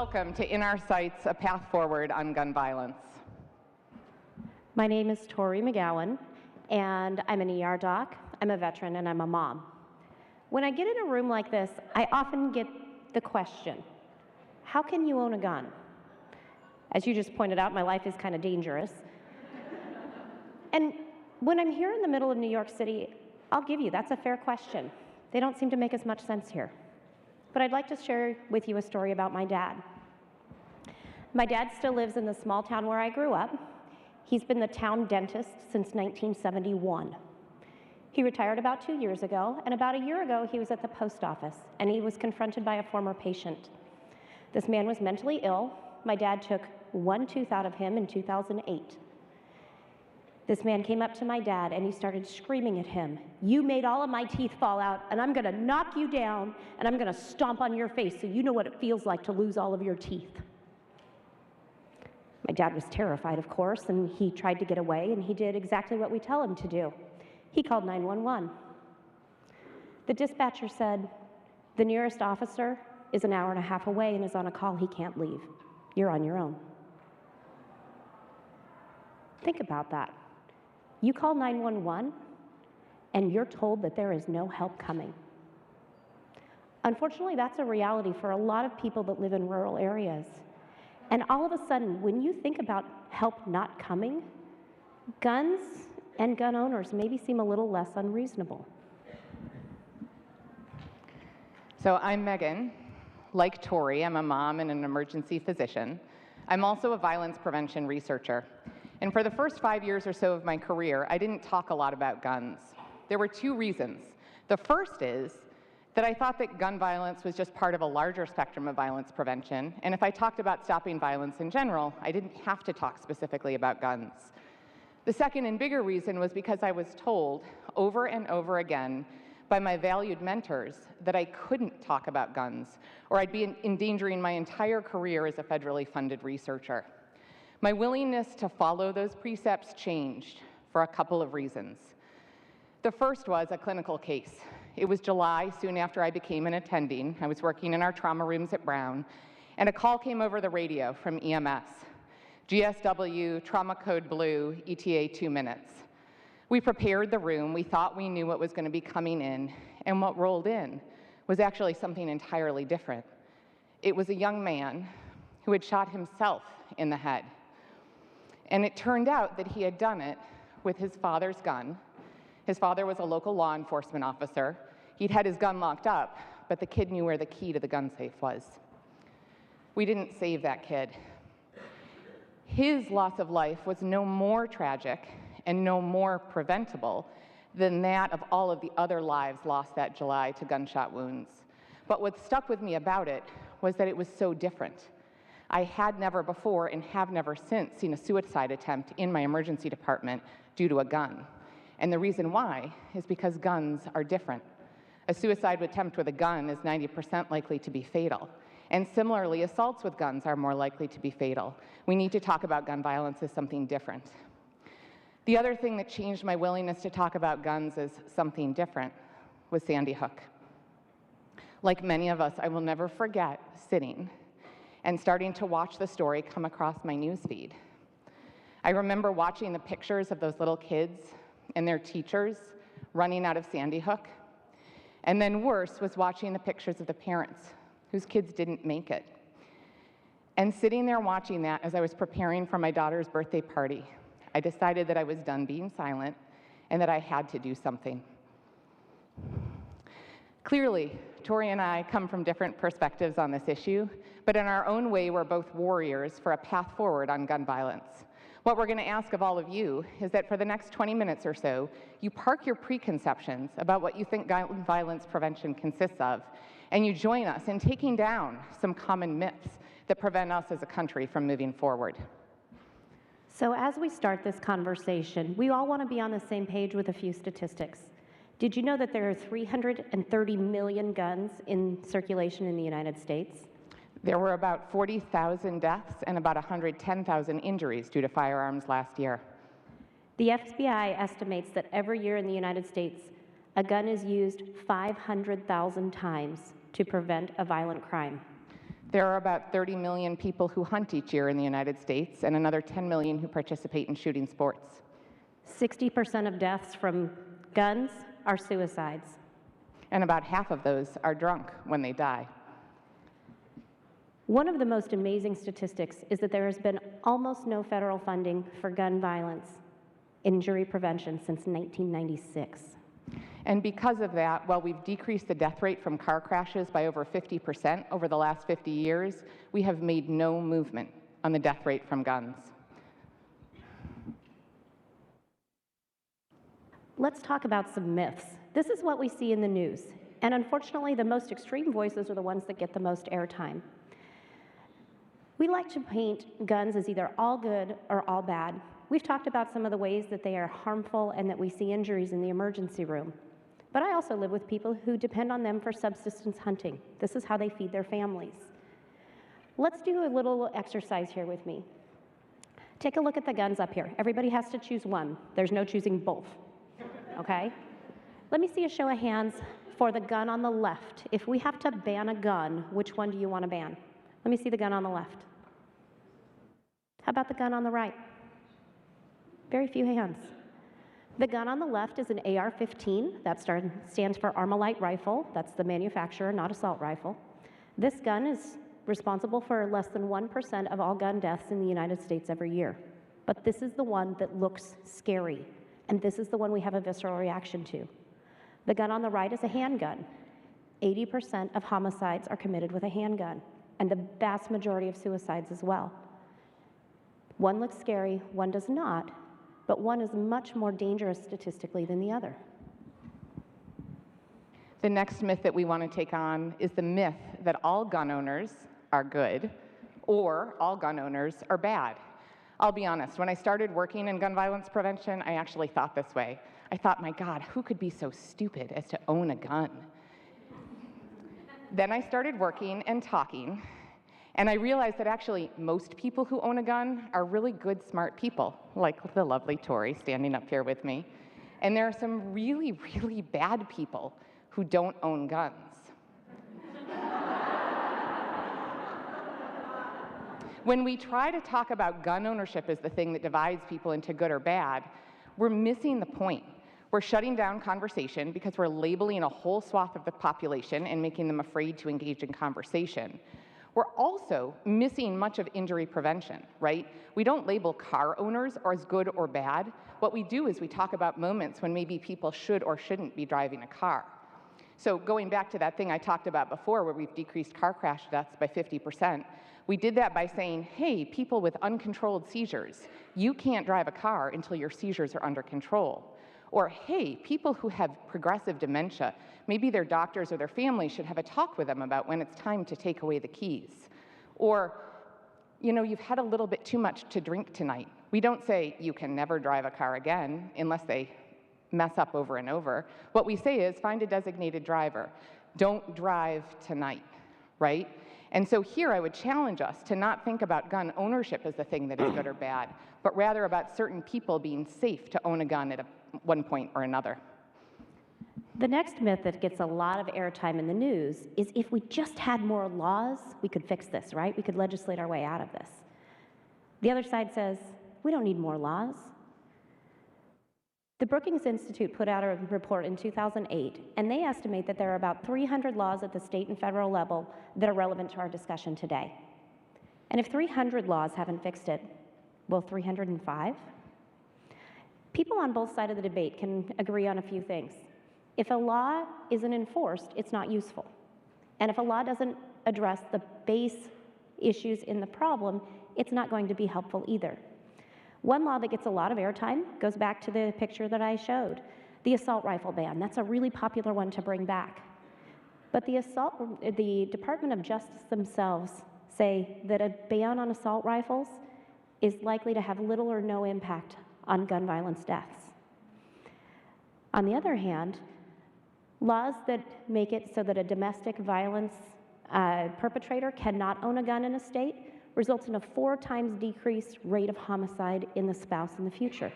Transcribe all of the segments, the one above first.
welcome to In Our Sights, a path forward on gun violence. My name is Tori McGowen, and I'm an ER doc, I'm a veteran, and I'm a mom. When I get in a room like this, I often get the question, how can you own a gun? As you just pointed out, my life is kind of dangerous. And when I'm here in the middle of New York City, I'll give you, that's a fair question. They don't seem to make as much sense here. But I'd like to share with you a story about my dad. My dad still lives in the small town where I grew up. He's been the town dentist since 1971. He retired about 2 years ago, and about a year ago, he was at the post office, and he was confronted by a former patient. This man was mentally ill. My dad took one tooth out of him in 2008. This man came up to my dad and he started screaming at him, "You made all of my teeth fall out, and I'm gonna knock you down, and I'm gonna stomp on your face so you know what it feels like to lose all of your teeth." My dad was terrified, of course, and he tried to get away, and he did exactly what we tell him to do. He called 911. The dispatcher said, "The nearest officer is an hour and a half away and is on a call. He can't leave. You're on your own." Think about that. You call 911 and you're told that there is no help coming. Unfortunately, that's a reality for a lot of people that live in rural areas. And all of a sudden, when you think about help not coming, guns and gun owners maybe seem a little less unreasonable. So I'm Megan. Like Tori, I'm a mom and an emergency physician. I'm also a violence prevention researcher. And for the first 5 years or so of my career, I didn't talk a lot about guns. There were two reasons. The first is that I thought that gun violence was just part of a larger spectrum of violence prevention, and if I talked about stopping violence in general, I didn't have to talk specifically about guns. The second and bigger reason was because I was told over and over again by my valued mentors that I couldn't talk about guns, or I'd be endangering my entire career as a federally funded researcher. My willingness to follow those precepts changed for a couple of reasons. The first was a clinical case. It was July, soon after I became an attending. I was working in our trauma rooms at Brown, and a call came over the radio from EMS. GSW, trauma code blue, ETA 2 minutes. We prepared the room. We thought we knew what was going to be coming in, and what rolled in was actually something entirely different. It was a young man who had shot himself in the head. And it turned out that he had done it with his father's gun. His father was a local law enforcement officer. He'd had his gun locked up, but the kid knew where the key to the gun safe was. We didn't save that kid. His loss of life was no more tragic and no more preventable than that of all of the other lives lost that July to gunshot wounds. But what stuck with me about it was that it was so different. I had never before and have never since seen a suicide attempt in my emergency department due to a gun. And the reason why is because guns are different. A suicide attempt with a gun is 90% likely to be fatal. And similarly, assaults with guns are more likely to be fatal. We need to talk about gun violence as something different. The other thing that changed my willingness to talk about guns as something different was Sandy Hook. Like many of us, I will never forget sitting and starting to watch the story come across my newsfeed. I remember watching the pictures of those little kids and their teachers running out of Sandy Hook. And then worse was watching the pictures of the parents whose kids didn't make it. And sitting there watching that as I was preparing for my daughter's birthday party, I decided that I was done being silent and that I had to do something. Clearly, Tori and I come from different perspectives on this issue, but in our own way, we're both warriors for a path forward on gun violence. What we're going to ask of all of you is that for the next 20 minutes or so, you park your preconceptions about what you think gun violence prevention consists of, and you join us in taking down some common myths that prevent us as a country from moving forward. So as we start this conversation, we all want to be on the same page with a few statistics. Did you know that there are 330 million guns in circulation in the United States? There were about 40,000 deaths and about 110,000 injuries due to firearms last year. The FBI estimates that every year in the United States, a gun is used 500,000 times to prevent a violent crime. There are about 30 million people who hunt each year in the United States and another 10 million who participate in shooting sports. 60% of deaths from guns are suicides. And about half of those are drunk when they die. One of the most amazing statistics is that there has been almost no federal funding for gun violence injury prevention since 1996. And because of that, while we've decreased the death rate from car crashes by over 50% over the last 50 years, we have made no movement on the death rate from guns. Let's talk about some myths. This is what we see in the news. And unfortunately, the most extreme voices are the ones that get the most airtime. We like to paint guns as either all good or all bad. We've talked about some of the ways that they are harmful and that we see injuries in the emergency room. But I also live with people who depend on them for subsistence hunting. This is how they feed their families. Let's do a little exercise here with me. Take a look at the guns up here. Everybody has to choose one. There's no choosing both, okay? Let me see a show of hands for the gun on the left. If we have to ban a gun, which one do you want to ban? Let me see the gun on the left. How about the gun on the right? Very few hands. The gun on the left is an AR-15. That stands for Armalite rifle. That's the manufacturer, not assault rifle. This gun is responsible for less than 1% of all gun deaths in the United States every year. But this is the one that looks scary, and this is the one we have a visceral reaction to. The gun on the right is a handgun. 80% of homicides are committed with a handgun, and the vast majority of suicides as well. One looks scary, one does not, but one is much more dangerous statistically than the other. The next myth that we want to take on is the myth that all gun owners are good or all gun owners are bad. I'll be honest, when I started working in gun violence prevention, I actually thought this way. I thought, my God, who could be so stupid as to own a gun? Then I started working and talking, and I realized that actually most people who own a gun are really good, smart people, like the lovely Tori standing up here with me. And there are some really, really bad people who don't own guns. When we try to talk about gun ownership as the thing that divides people into good or bad, we're missing the point. We're shutting down conversation because we're labeling a whole swath of the population and making them afraid to engage in conversation. We're also missing much of injury prevention, right? We don't label car owners as good or bad. What we do is we talk about moments when maybe people should or shouldn't be driving a car. So going back to that thing I talked about before where we've decreased car crash deaths by 50%, we did that by saying, hey, people with uncontrolled seizures, you can't drive a car until your seizures are under control. Or, hey, people who have progressive dementia, maybe their doctors or their family should have a talk with them about when it's time to take away the keys. Or, you know, you've had a little bit too much to drink tonight. We don't say you can never drive a car again unless they mess up over and over. What we say is find a designated driver. Don't drive tonight, right? And so here I would challenge us to not think about gun ownership as the thing that is good or bad, but rather about certain people being safe to own a gun at one point or another. The next myth that gets a lot of airtime in the news is if we just had more laws, we could fix this, right? We could legislate our way out of this. The other side says, we don't need more laws. The Brookings Institute put out a report in 2008, and they estimate that there are about 300 laws at the state and federal level that are relevant to our discussion today. And if 300 laws haven't fixed it, will 305? People on both sides of the debate can agree on a few things. If a law isn't enforced, it's not useful. And if a law doesn't address the base issues in the problem, it's not going to be helpful either. One law that gets a lot of airtime goes back to the picture that I showed, the assault rifle ban. That's a really popular one to bring back. But the Department of Justice themselves say that a ban on assault rifles is likely to have little or no impact on gun violence deaths. On the other hand, laws that make it so that a domestic violence perpetrator cannot own a gun in a state results in a 4 times decreased rate of homicide in the spouse in the future.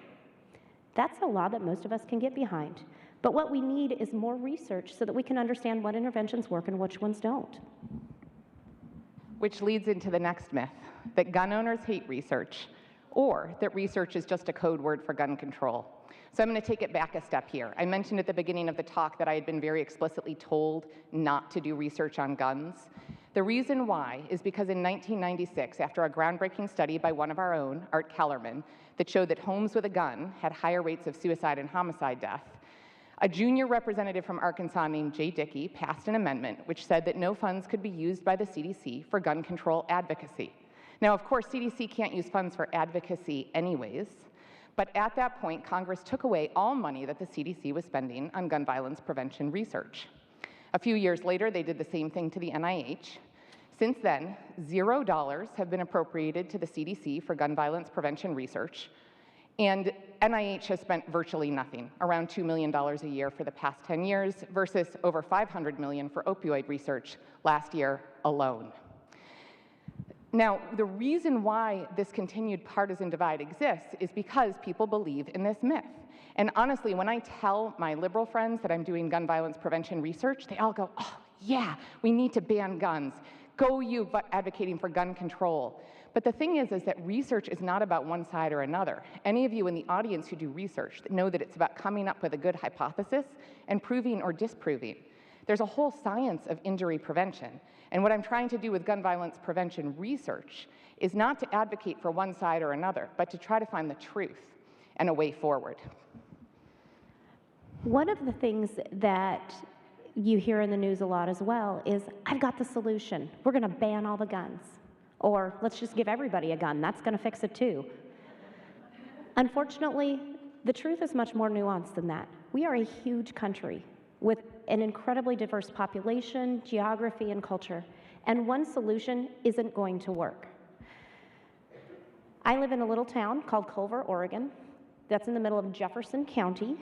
That's a law that most of us can get behind. But what we need is more research so that we can understand what interventions work and which ones don't. Which leads into the next myth, that gun owners hate research, or that research is just a code word for gun control. So I'm going to take it back a step here. I mentioned at the beginning of the talk that I had been very explicitly told not to do research on guns. The reason why is because in 1996, after a groundbreaking study by one of our own, Art Kellerman, that showed that homes with a gun had higher rates of suicide and homicide death, a junior representative from Arkansas named Jay Dickey passed an amendment which said that no funds could be used by the CDC for gun control advocacy. Now, of course, CDC can't use funds for advocacy anyways, but at that point, Congress took away all money that the CDC was spending on gun violence prevention research. A few years later, they did the same thing to the NIH. Since then, $0 have been appropriated to the CDC for gun violence prevention research, and NIH has spent virtually nothing, around $2 million a year for the past 10 years versus over $500 million for opioid research last year alone. Now, the reason why this continued partisan divide exists is because people believe in this myth. And honestly, when I tell my liberal friends that I'm doing gun violence prevention research, they all go, oh, yeah, we need to ban guns. Go you advocating for gun control. But the thing is that research is not about one side or another. Any of you in the audience who do research know that it's about coming up with a good hypothesis and proving or disproving. There's a whole science of injury prevention. And what I'm trying to do with gun violence prevention research is not to advocate for one side or another, but to try to find the truth and a way forward. One of the things that you hear in the news a lot as well is, I've got the solution. We're going to ban all the guns. Or let's just give everybody a gun. That's going to fix it too. Unfortunately, the truth is much more nuanced than that. We are a huge country with an incredibly diverse population, geography, and culture, and one solution isn't going to work. I live in a little town called Culver, Oregon, that's in the middle of Jefferson County.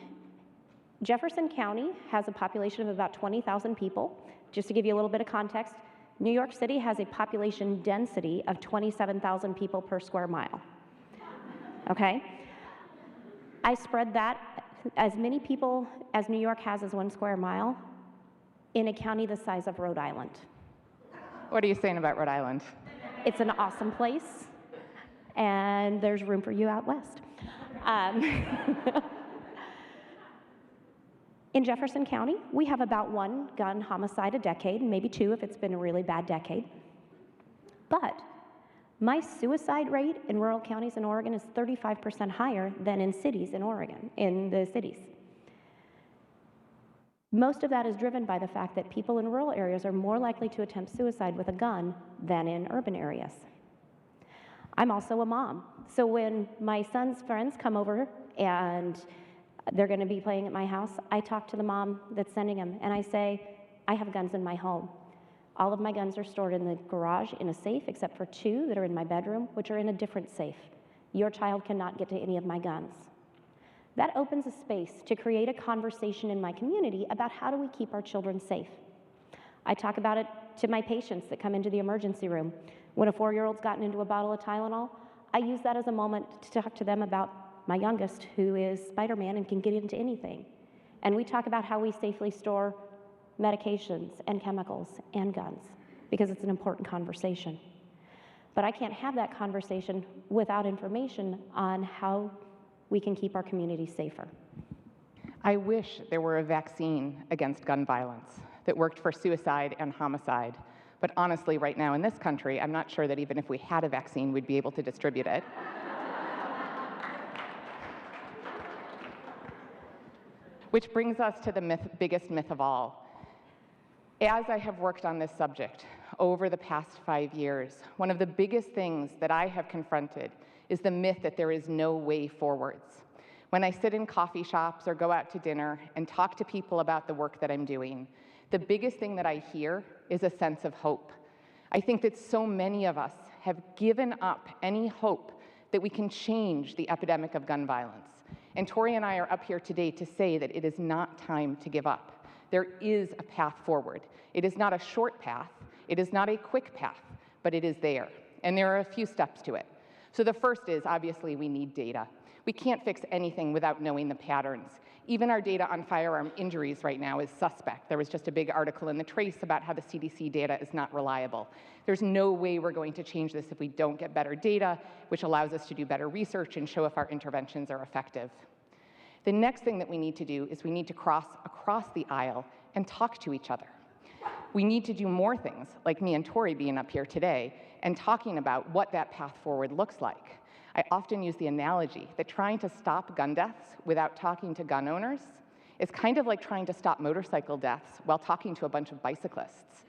Jefferson County has a population of about 20,000 people. Just to give you a little bit of context, New York City has a population density of 27,000 people per square mile. Okay? I spread that, as many people as New York has as 1 square mile, in a county the size of Rhode Island. What are you saying about Rhode Island? It's an awesome place, and there's room for you out west. In Jefferson County, we have about 1 gun homicide a decade, maybe 2 if it's been a really bad decade. But my suicide rate in rural counties in Oregon is 35% higher than in cities in Oregon, in the cities. Most of that is driven by the fact that people in rural areas are more likely to attempt suicide with a gun than in urban areas. I'm also a mom, so when my son's friends come over and they're going to be playing at my house, I talk to the mom that's sending them, and I say, I have guns in my home. All of my guns are stored in the garage in a safe, except for 2 that are in my bedroom, which are in a different safe. Your child cannot get to any of my guns. That opens a space to create a conversation in my community about how do we keep our children safe. I talk about it to my patients that come into the emergency room. When a 4-year-old's gotten into a bottle of Tylenol, I use that as a moment to talk to them about my youngest, who is Spider-Man and can get into anything. And we talk about how we safely store medications and chemicals and guns, because it's an important conversation. But I can't have that conversation without information on how we can keep our community safer. I wish there were a vaccine against gun violence that worked for suicide and homicide. But honestly, right now in this country, I'm not sure that even if we had a vaccine, we'd be able to distribute it. Which brings us to the biggest myth of all. As I have worked on this subject over the past 5 years, one of the biggest things that I have confronted is the myth that there is no way forwards. When I sit in coffee shops or go out to dinner and talk to people about the work that I'm doing, the biggest thing that I hear is a sense of hope. I think that so many of us have given up any hope that we can change the epidemic of gun violence. And Tori and I are up here today to say that it is not time to give up. There is a path forward. It is not a short path. It is not a quick path, but it is there. And there are a few steps to it. So the first is, obviously, we need data. We can't fix anything without knowing the patterns. Even our data on firearm injuries right now is suspect. There was just a big article in the Trace about how the CDC data is not reliable. There's no way we're going to change this if we don't get better data, which allows us to do better research and show if our interventions are effective. The next thing that we need to do is we need to cross across the aisle and talk to each other. We need to do more things, like me and Tori being up here today, and talking about what that path forward looks like. I often use the analogy that trying to stop gun deaths without talking to gun owners is kind of like trying to stop motorcycle deaths while talking to a bunch of bicyclists,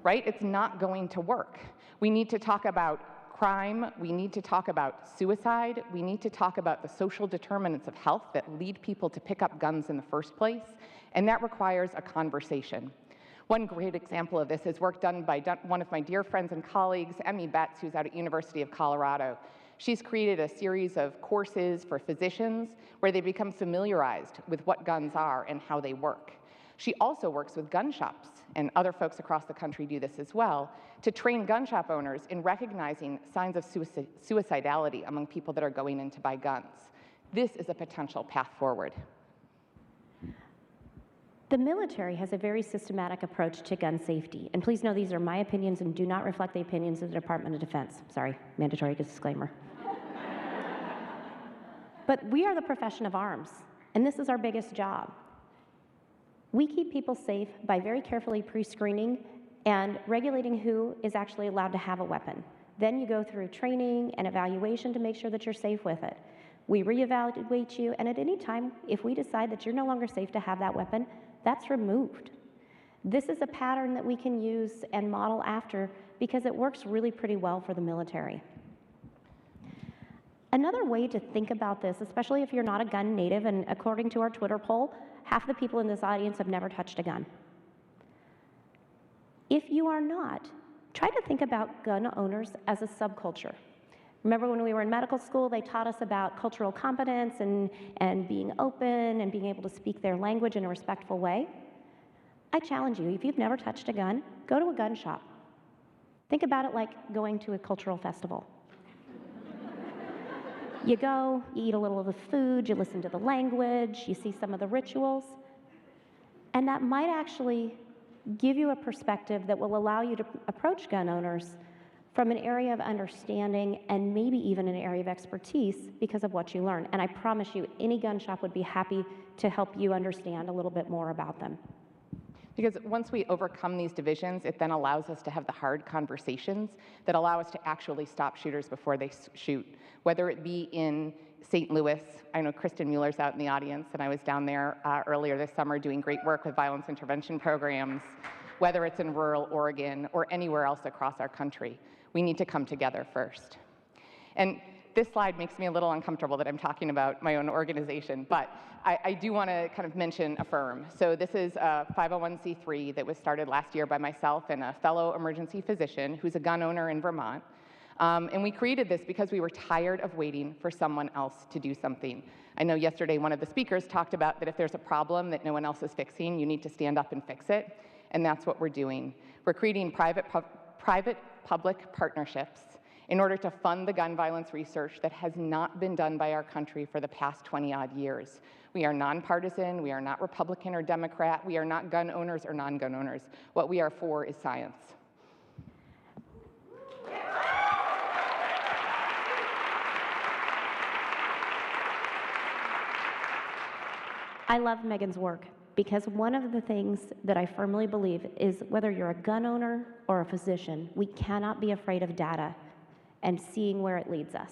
right? It's not going to work. We need to talk about crime, we need to talk about suicide, we need to talk about the social determinants of health that lead people to pick up guns in the first place, and that requires a conversation. One great example of this is work done by one of my dear friends and colleagues, Emmy Betts, who's out at University of Colorado. She's created a series of courses for physicians where they become familiarized with what guns are and how they work. She also works with gun shops, and other folks across the country do this as well, to train gun shop owners in recognizing signs of suicidality among people that are going in to buy guns. This is a potential path forward. The military has a very systematic approach to gun safety. And please know these are my opinions and do not reflect the opinions of the Department of Defense. Sorry, mandatory disclaimer. But we are the profession of arms, and this is our biggest job. We keep people safe by very carefully pre-screening and regulating who is actually allowed to have a weapon. Then you go through training and evaluation to make sure that you're safe with it. We reevaluate you, and at any time, if we decide that you're no longer safe to have that weapon, that's removed. This is a pattern that we can use and model after because it works really pretty well for the military. Another way to think about this, especially if you're not a gun native, and according to our Twitter poll, half the people in this audience have never touched a gun. If you are not, try to think about gun owners as a subculture. Remember when we were in medical school, they taught us about cultural competence and being open and being able to speak their language in a respectful way? I challenge you, if you've never touched a gun, go to a gun shop. Think about it like going to a cultural festival. You go, you eat a little of the food, you listen to the language, you see some of the rituals, and that might actually give you a perspective that will allow you to approach gun owners from an area of understanding and maybe even an area of expertise because of what you learn. And I promise you, any gun shop would be happy to help you understand a little bit more about them. Because once we overcome these divisions, it then allows us to have the hard conversations that allow us to actually stop shooters before they shoot. Whether it be in St. Louis, I know Kristen Mueller's out in the audience, and I was down there earlier this summer doing great work with violence intervention programs, whether it's in rural Oregon or anywhere else across our country. We need to come together first. And this slide makes me a little uncomfortable that I'm talking about my own organization, but I do want to kind of mention Affirm. So this is a 501c3 that was started last year by myself and a fellow emergency physician who's a gun owner in Vermont. And we created this because we were tired of waiting for someone else to do something. I know yesterday one of the speakers talked about that if there's a problem that no one else is fixing, you need to stand up and fix it, and that's what we're doing. We're creating private-public partnerships in order to fund the gun violence research that has not been done by our country for the past 20-odd years. We are nonpartisan, we are not Republican or Democrat, we are not gun owners or non-gun owners. What we are for is science. I love Megan's work because one of the things that I firmly believe is whether you're a gun owner or a physician, we cannot be afraid of data and seeing where it leads us.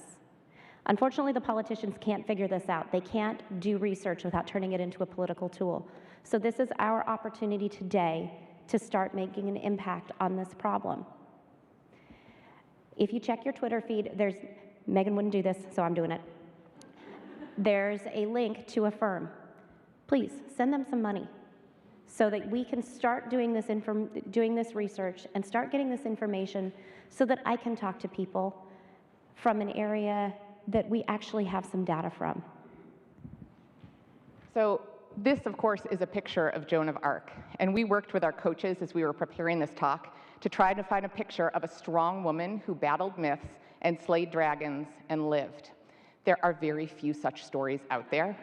Unfortunately, the politicians can't figure this out. They can't do research without turning it into a political tool. So this is our opportunity today to start making an impact on this problem. If you check your Twitter feed, Megan wouldn't do this, so I'm doing it. There's a link to Affirm. Please send them some money so that we can start doing this research and start getting this information so that I can talk to people from an area that we actually have some data from. So this, of course, is a picture of Joan of Arc. And we worked with our coaches as we were preparing this talk to try to find a picture of a strong woman who battled myths and slayed dragons and lived. There are very few such stories out there.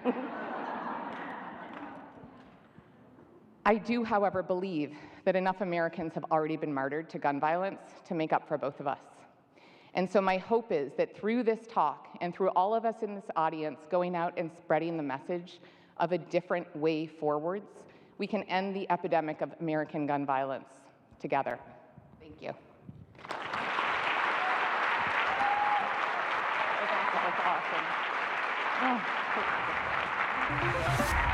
I do, however, believe that enough Americans have already been martyred to gun violence to make up for both of us. And so my hope is that through this talk and through all of us in this audience going out and spreading the message of a different way forwards, we can end the epidemic of American gun violence together. Thank you. That was awesome. Oh.